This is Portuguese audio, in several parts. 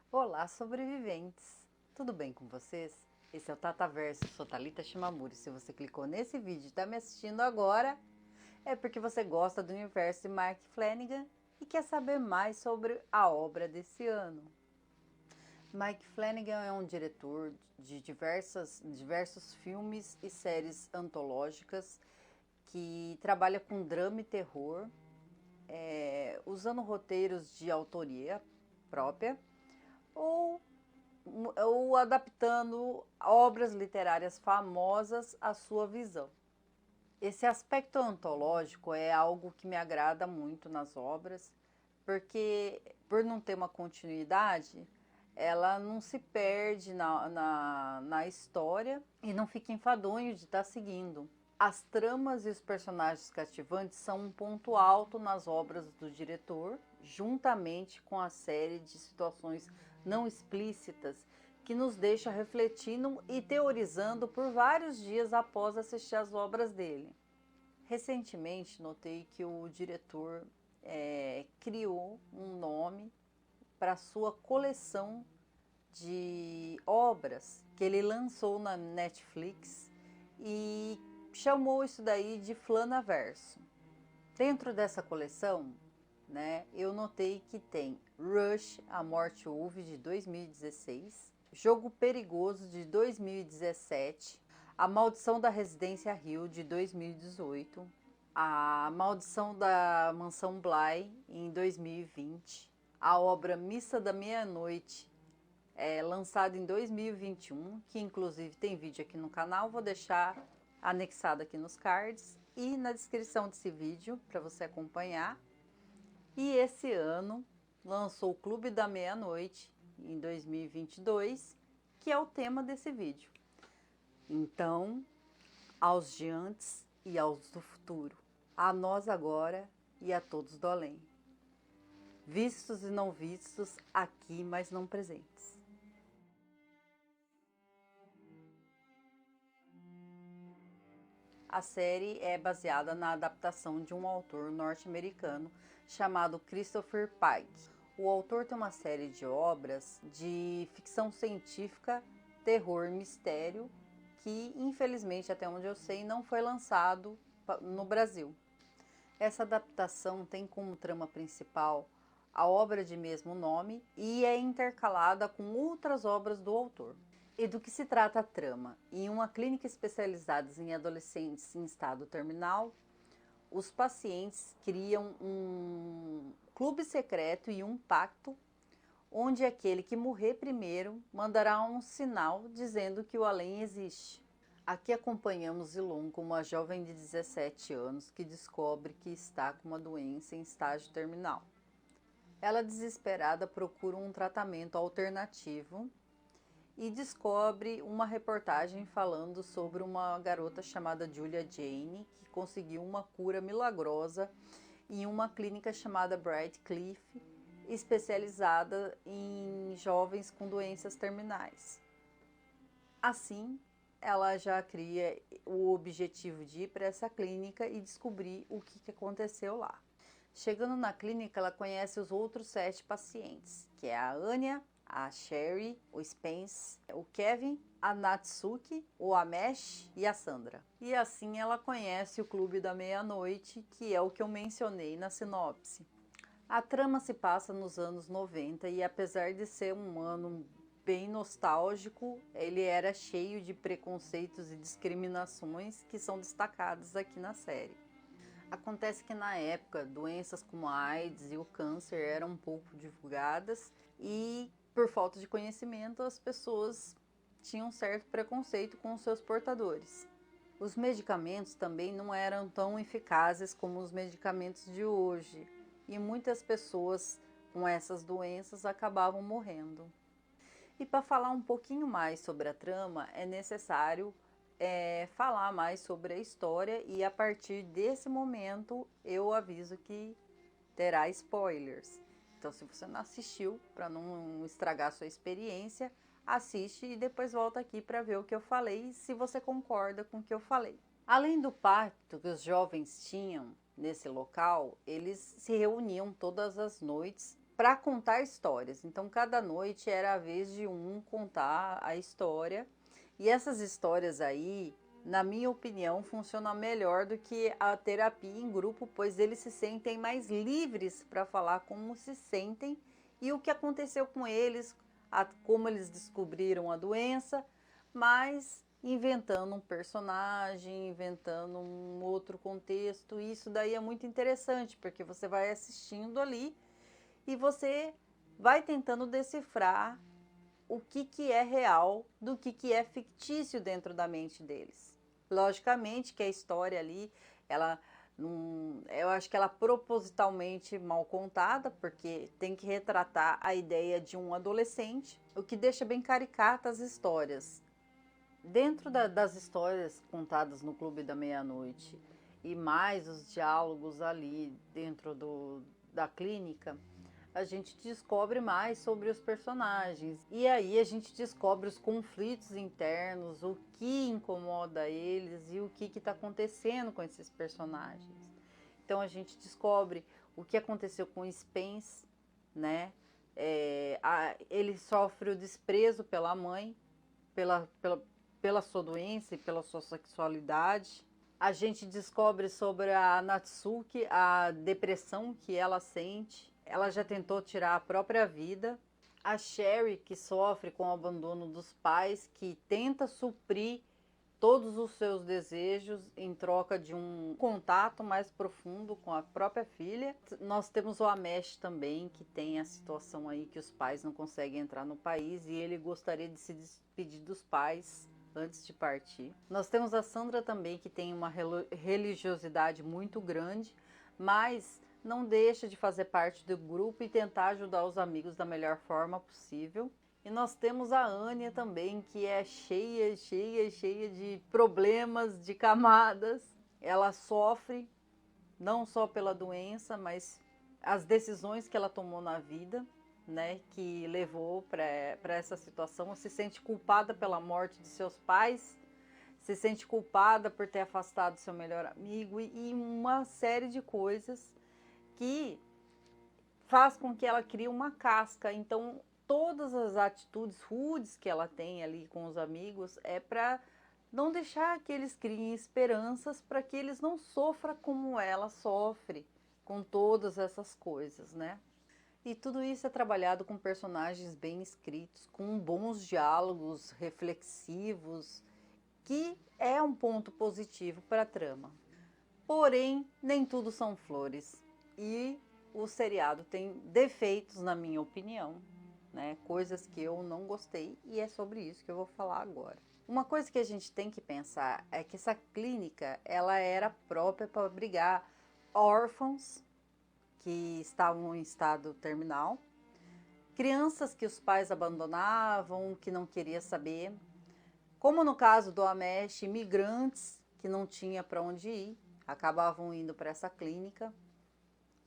Olá, sobreviventes! Tudo bem com vocês? Esse é o Tataverso, eu sou Thalita Shimamura. Se você clicou nesse vídeo e está me assistindo agora, é porque você gosta do universo de Mike Flanagan e quer saber mais sobre a obra desse ano. Mike Flanagan é um diretor de diversos filmes e séries antológicas que trabalha com drama e terror, usando roteiros de autoria própria ou adaptando obras literárias famosas à sua visão. Esse aspecto antológico é algo que me agrada muito nas obras, porque por não ter uma continuidade, ela não se perde na história e não fica enfadonho de estar seguindo. As tramas e os personagens cativantes são um ponto alto nas obras do diretor, juntamente com a série de situações não explícitas que nos deixa refletindo e teorizando por vários dias após assistir as obras dele. Recentemente notei que o diretor criou um nome para sua coleção de obras que ele lançou na Netflix e chamou isso daí de Flanaverso. Dentro dessa coleção, eu notei que tem Rush, A Morte Ouve, de 2016, Jogo Perigoso, de 2017, A Maldição da Residência Hill, de 2018, A Maldição da Mansão Bly, em 2020, a obra Missa da Meia-Noite, lançada em 2021, que inclusive tem vídeo aqui no canal, vou deixar anexado aqui nos cards e na descrição desse vídeo para você acompanhar. E esse ano lançou o Clube da Meia-Noite, em 2022, que é o tema desse vídeo. Então, aos de antes e aos do futuro, a nós agora e a todos do além, vistos e não vistos, aqui mas não presentes. A série é baseada na adaptação de um autor norte-americano chamado Christopher Pike. O autor tem uma série de obras de ficção científica, terror, mistério, que infelizmente, até onde eu sei, não foi lançado no Brasil. Essa adaptação tem como trama principal a obra de mesmo nome e é intercalada com outras obras do autor. E do que se trata a trama? Em uma clínica especializada em adolescentes em estado terminal, os pacientes criam um clube secreto e um pacto, onde aquele que morrer primeiro mandará um sinal dizendo que o além existe. Aqui acompanhamos Ilon como uma jovem de 17 anos que descobre que está com uma doença em estágio terminal. Ela, desesperada, procura um tratamento alternativo e descobre uma reportagem falando sobre uma garota chamada Julia Jane, que conseguiu uma cura milagrosa em uma clínica chamada Bright Cliff, especializada em jovens com doenças terminais. Assim, ela já cria o objetivo de ir para essa clínica e descobrir o que aconteceu lá. Chegando na clínica, ela conhece os outros 7 pacientes, que é a Anya, a Sherry, o Spence, o Kevin, a Natsuki, o Amesh e a Sandra. E assim ela conhece o Clube da Meia-Noite, que é o que eu mencionei na sinopse. A trama se passa nos anos 90 e, apesar de ser um ano bem nostálgico, ele era cheio de preconceitos e discriminações que são destacadas aqui na série. Acontece que na época, doenças como a AIDS e o câncer eram um pouco divulgadas e, por falta de conhecimento, as pessoas tinham um certo preconceito com os seus portadores. Os medicamentos também não eram tão eficazes como os medicamentos de hoje e muitas pessoas com essas doenças acabavam morrendo. E para falar um pouquinho mais sobre a trama, é necessário falar mais sobre a história e a partir desse momento eu aviso que terá spoilers. Então, se você não assistiu, para não estragar a sua experiência, assiste e depois volta aqui para ver o que eu falei, se você concorda com o que eu falei. Além do pacto que os jovens tinham nesse local, eles se reuniam todas as noites para contar histórias. Então, cada noite era a vez de um contar a história. E essas histórias aí, na minha opinião, funcionam melhor do que a terapia em grupo, pois eles se sentem mais livres para falar como se sentem e o que aconteceu com eles, como eles descobriram a doença, mas inventando um personagem, inventando um outro contexto. Isso daí é muito interessante, porque você vai assistindo ali e você vai tentando decifrar o que é real do que é fictício dentro da mente deles. Logicamente que a história ali, ela eu acho que ela é propositalmente mal contada, porque tem que retratar a ideia de um adolescente, o que deixa bem caricatas as histórias. Dentro das histórias contadas no Clube da Meia-Noite e mais os diálogos ali dentro da clínica, a gente descobre mais sobre os personagens. E aí a gente descobre os conflitos internos, o que incomoda eles e o que está acontecendo com esses personagens. Então a gente descobre o que aconteceu com Spence, né? Ele sofre o desprezo pela mãe, pela sua doença e pela sua sexualidade. A gente descobre sobre a Natsuki, a depressão que ela sente. Ela já tentou tirar a própria vida. A Sherry, que sofre com o abandono dos pais, que tenta suprir todos os seus desejos em troca de um contato mais profundo com a própria filha. Nós temos o Amesh também, que tem a situação aí que os pais não conseguem entrar no país e ele gostaria de se despedir dos pais antes de partir. Nós temos a Sandra também, que tem uma religiosidade muito grande, mas não deixa de fazer parte do grupo e tentar ajudar os amigos da melhor forma possível. E nós temos a Anya também, que é cheia de problemas, de camadas. Ela sofre não só pela doença, mas as decisões que ela tomou na vida, né, que levou para essa situação. Se sente culpada pela morte de seus pais, se sente culpada por ter afastado seu melhor amigo e uma série de coisas que faz com que ela crie uma casca. Então, todas as atitudes rudes que ela tem ali com os amigos é para não deixar que eles criem esperanças para que eles não sofram como ela sofre com todas essas coisas, né? E tudo isso é trabalhado com personagens bem escritos, com bons diálogos reflexivos, que é um ponto positivo para a trama. Porém, nem tudo são flores. E o seriado tem defeitos, na minha opinião, né? Coisas que eu não gostei, e é sobre isso que eu vou falar agora. Uma coisa que a gente tem que pensar é que essa clínica, ela era própria para abrigar órfãos que estavam em estado terminal, crianças que os pais abandonavam, que não queria saber, como no caso do Amesh, imigrantes que não tinha para onde ir, acabavam indo para essa clínica,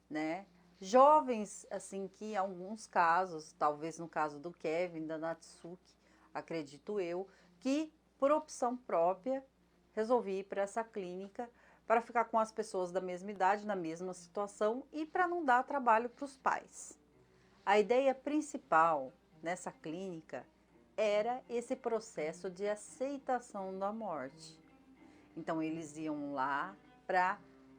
né? Jovens, assim, que em alguns casos, talvez no caso do Kevin, da Natsuki, acredito eu, que por opção própria resolvi ir para essa clínica para ficar com as pessoas da mesma idade, na mesma situação e para não dar trabalho para os pais. A ideia principal nessa clínica era esse processo de aceitação da morte. Então eles iam lá para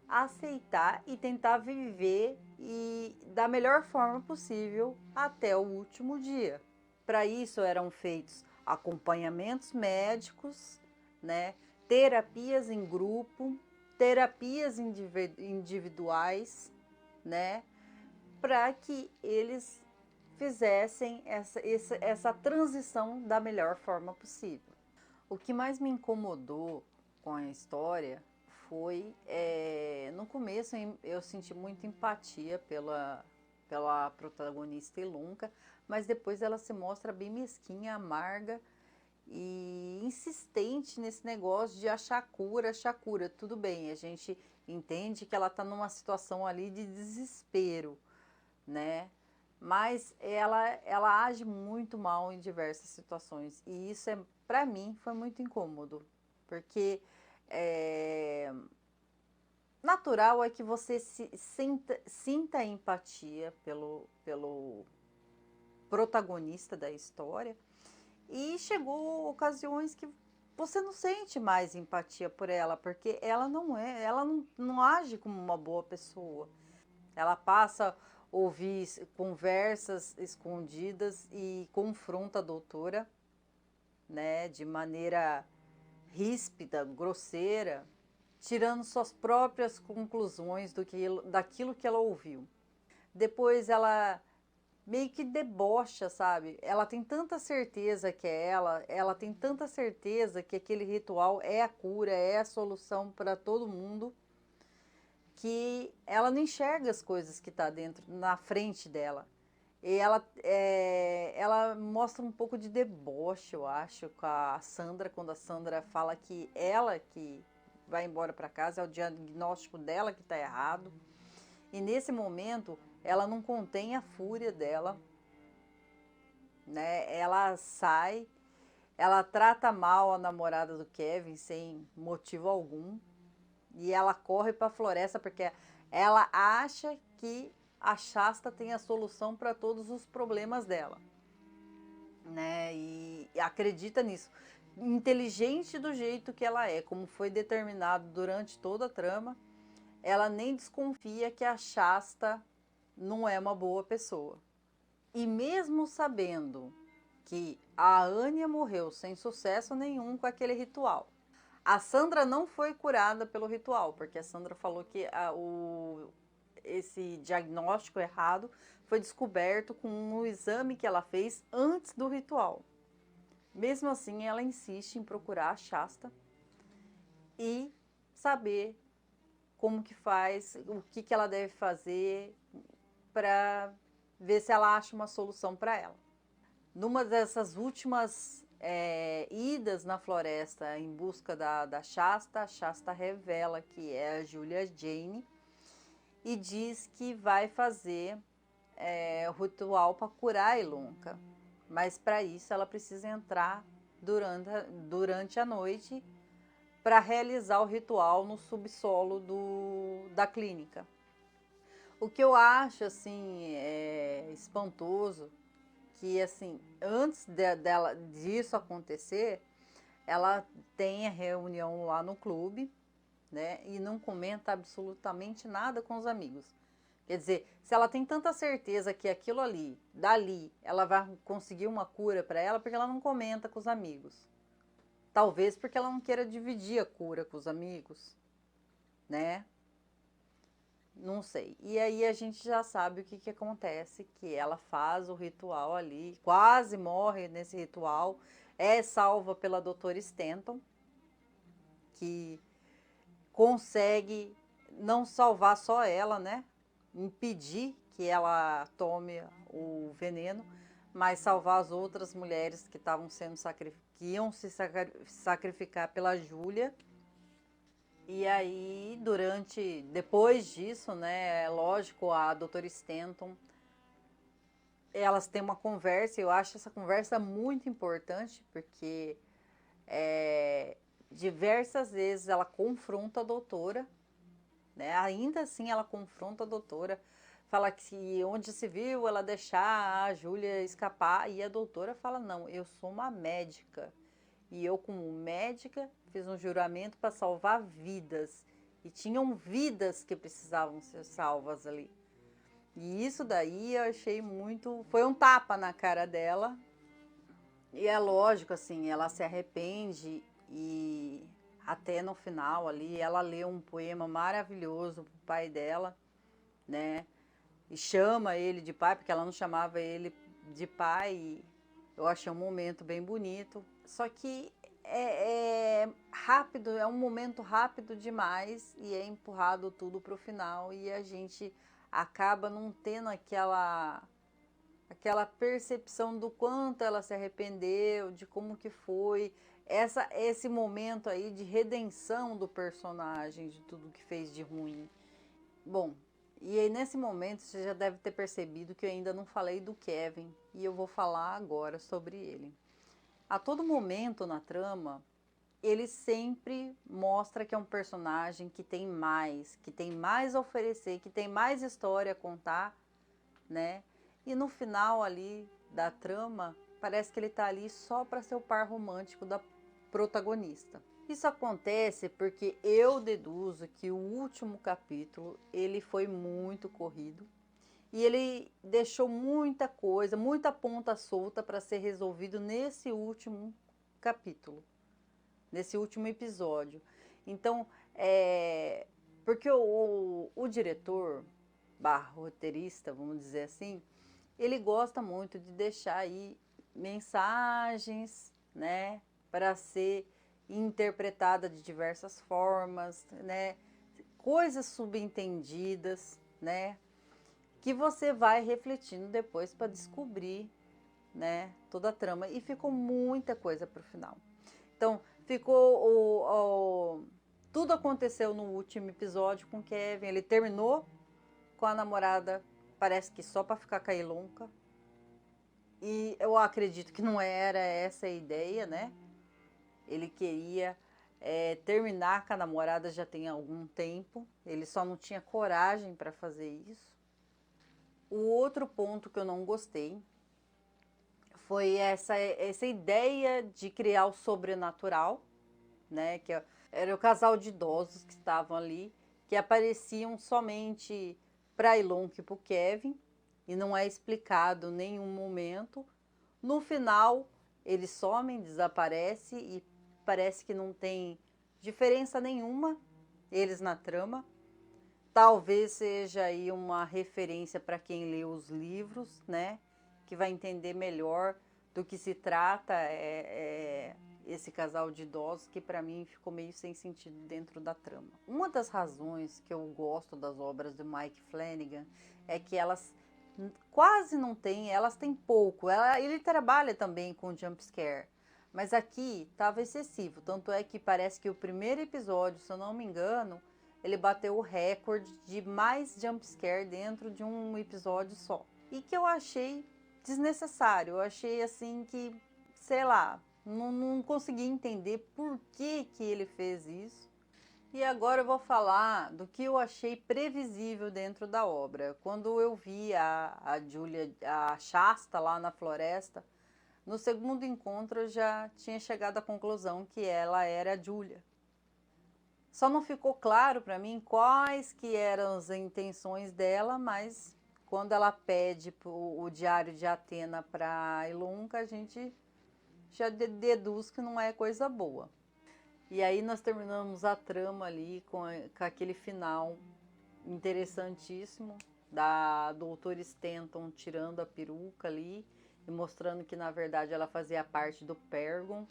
aceitar e tentar viver e da melhor forma possível até o último dia. Para isso eram feitos acompanhamentos médicos, né, terapias em grupo, terapias individuais, né, para que eles fizessem essa transição da melhor forma possível. O que mais me incomodou com a história foi, no começo eu senti muita empatia pela protagonista Ilunka, mas depois ela se mostra bem mesquinha, amarga e insistente nesse negócio de achar cura. Tudo bem, a gente entende que ela está numa situação ali de desespero, né? Mas ela age muito mal em diversas situações e isso para mim foi muito incômodo, porque natural é que você sinta empatia pelo protagonista da história, e chegou ocasiões que você não sente mais empatia por ela, porque ela não age como uma boa pessoa. Ela passa a ouvir conversas escondidas e confronta a doutora, né, de maneira ríspida, grosseira, tirando suas próprias conclusões daquilo que ela ouviu. Depois ela meio que debocha, sabe? Ela tem tanta certeza que é ela tem tanta certeza que aquele ritual é a cura, é a solução para todo mundo, que ela não enxerga as coisas que está dentro, na frente dela. E ela mostra um pouco de deboche, eu acho, com a Sandra, quando a Sandra fala que ela que vai embora para casa, é o diagnóstico dela que está errado. E nesse momento, ela não contém a fúria dela, né? Ela sai, ela trata mal a namorada do Kevin sem motivo algum, e ela corre para a floresta porque ela acha que a Shasta tem a solução para todos os problemas dela, né? E acredita nisso. Inteligente do jeito que ela é, como foi determinado durante toda a trama, ela nem desconfia que a Shasta não é uma boa pessoa. E mesmo sabendo que a Anya morreu sem sucesso nenhum com aquele ritual, a Sandra não foi curada pelo ritual, porque a Sandra falou que esse diagnóstico errado foi descoberto com um exame que ela fez antes do ritual. Mesmo assim, ela insiste em procurar a Shasta e saber como que faz, o que ela deve fazer para ver se ela acha uma solução para ela. Numa dessas últimas idas na floresta em busca da Shasta, a Shasta revela que é a Julia Jane e diz que vai fazer o ritual para curar a Ilonka. Mas para isso ela precisa entrar durante a noite para realizar o ritual no subsolo da clínica. O que eu acho assim espantoso, que assim, antes disso acontecer, ela tem a reunião lá no clube, né, e não comenta absolutamente nada com os amigos. Quer dizer, se ela tem tanta certeza que aquilo dali, ela vai conseguir uma cura para ela, porque ela não comenta com os amigos. Talvez porque ela não queira dividir a cura com os amigos, né? Não sei. E aí a gente já sabe o que acontece, que ela faz o ritual ali, quase morre nesse ritual, é salva pela doutora Stanton, que consegue não salvar só ela, né? Impedir que ela tome o veneno, mas salvar as outras mulheres que estavam sendo que iam se sacrificar pela Júlia. E aí, depois disso, né, é lógico, a doutora Stanton, elas têm uma conversa, e eu acho essa conversa muito importante, porque diversas vezes ela confronta a doutora, né, ainda assim ela confronta a doutora, fala que onde se viu ela deixar a Júlia escapar, e a doutora fala, não, eu sou uma médica, e eu, como médica, fiz um juramento para salvar vidas. E tinham vidas que precisavam ser salvas ali. E isso daí eu achei muito... Foi um tapa na cara dela. E é lógico, assim, ela se arrepende e até no final ali, ela lê um poema maravilhoso pro pai dela, né? E chama ele de pai, porque ela não chamava ele de pai. E eu achei um momento bem bonito. Só que é rápido, é um momento rápido demais e é empurrado tudo para o final e a gente acaba não tendo aquela percepção do quanto ela se arrependeu, de como que foi, esse momento aí de redenção do personagem, de tudo que fez de ruim. Bom, e aí nesse momento você já deve ter percebido que eu ainda não falei do Kevin e eu vou falar agora sobre ele. A todo momento na trama, ele sempre mostra que é um personagem que tem mais a oferecer, que tem mais história a contar, né? E no final ali da trama, parece que ele tá ali só para ser o par romântico da protagonista. Isso acontece porque eu deduzo que o último capítulo ele foi muito corrido e ele deixou muita coisa, muita ponta solta para ser resolvido nesse último capítulo, nesse último episódio. Então, porque o diretor, barra roteirista, vamos dizer assim, ele gosta muito de deixar aí mensagens, né, para ser interpretada de diversas formas, né, coisas subentendidas, né, que você vai refletindo depois para descobrir, né, toda a trama. E ficou muita coisa para o final. Então, tudo aconteceu no último episódio com Kevin. Ele terminou com a namorada, parece que só para ficar com a Ilonka. E eu acredito que não era essa a ideia, né? Ele queria terminar com a namorada já tem algum tempo. Ele só não tinha coragem para fazer isso. O outro ponto que eu não gostei foi essa ideia de criar o sobrenatural, né? Que era o casal de idosos que estavam ali, que apareciam somente para Ilonka e para o Kevin, e não é explicado em nenhum momento. No final, eles somem, desaparecem e parece que não tem diferença nenhuma eles na trama. Talvez seja aí uma referência para quem lê os livros, né? Que vai entender melhor do que se trata esse casal de idosos, que para mim ficou meio sem sentido dentro da trama. Uma das razões que eu gosto das obras de Mike Flanagan é que elas quase não têm, elas têm pouco. Ele trabalha também com jump scare, mas aqui estava excessivo. Tanto é que parece que o primeiro episódio, se eu não me engano, ele bateu o recorde de mais jump scare dentro de um episódio só. E que eu achei desnecessário. Eu achei assim que, sei lá, não consegui entender por que ele fez isso. E agora eu vou falar do que eu achei previsível dentro da obra. Quando eu vi a Julia, a Shasta lá na floresta, no segundo encontro eu já tinha chegado à conclusão que ela era a Julia. Só não ficou claro para mim quais que eram as intenções dela, mas quando ela pede o diário de Atena para Ilonka, a gente já deduz que não é coisa boa. E aí nós terminamos a trama ali com aquele final interessantíssimo da doutora Stanton tirando a peruca ali e mostrando que na verdade ela fazia parte do Pergon,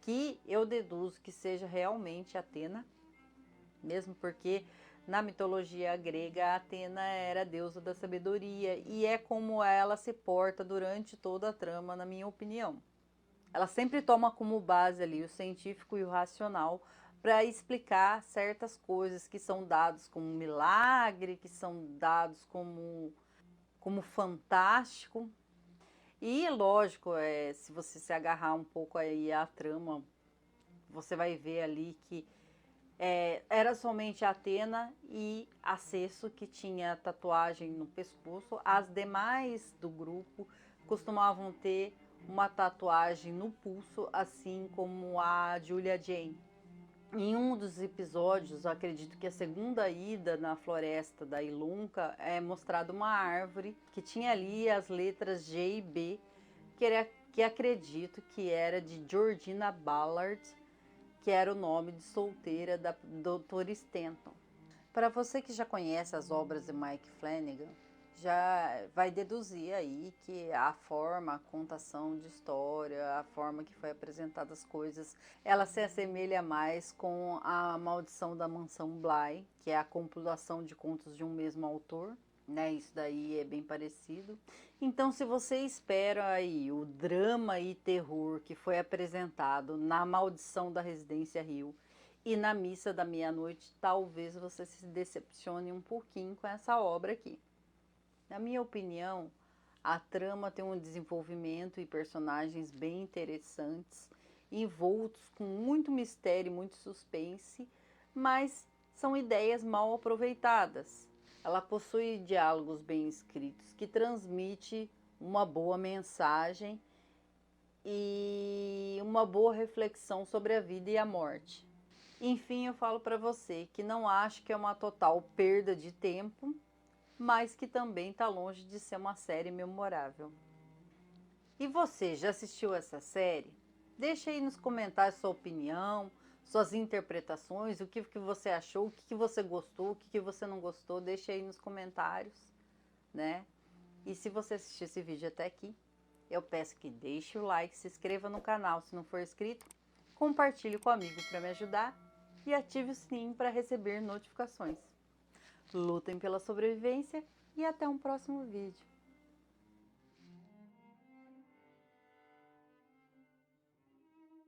que eu deduzo que seja realmente Atena, mesmo porque na mitologia grega a Atena era a deusa da sabedoria e é como ela se porta durante toda a trama, na minha opinião. Ela sempre toma como base ali o científico e o racional para explicar certas coisas que são dados como milagre, que são dados como fantástico. E lógico, se você se agarrar um pouco aí à trama, você vai ver ali que era somente a Atena e a Cesso que tinha tatuagem no pescoço. As demais do grupo costumavam ter uma tatuagem no pulso, assim como a Julia Jane. Em um dos episódios, acredito que a segunda ida na floresta da Ilonka, é mostrada uma árvore que tinha ali as letras G e B, que acredito que era de Georgina Ballard, que era o nome de solteira da doutora Stanton. Para você que já conhece as obras de Mike Flanagan, já vai deduzir aí que a forma, a contação de história, a forma que foi apresentada as coisas, ela se assemelha mais com a Maldição da Mansão Bly, que é a compilação de contos de um mesmo autor, né? Isso daí é bem parecido. Então, se você espera aí o drama e terror que foi apresentado na Maldição da Residência Hill e na Missa da Meia-Noite, talvez você se decepcione um pouquinho com essa obra aqui. Na minha opinião, a trama tem um desenvolvimento e personagens bem interessantes envoltos com muito mistério e muito suspense, mas são ideias mal aproveitadas. Ela possui diálogos bem escritos que transmite uma boa mensagem e uma boa reflexão sobre a vida e a morte. Enfim, eu falo para você que não acho que é uma total perda de tempo, mas que também está longe de ser uma série memorável. E você, já assistiu essa série? Deixa aí nos comentários sua opinião, suas interpretações, o que você achou, o que você gostou, o que você não gostou, deixa aí nos comentários, né? E se você assistiu esse vídeo até aqui, eu peço que deixe o like, se inscreva no canal se não for inscrito, compartilhe com o amigo para me ajudar e ative o sininho para receber notificações. Lutem pela sobrevivência e até um próximo vídeo.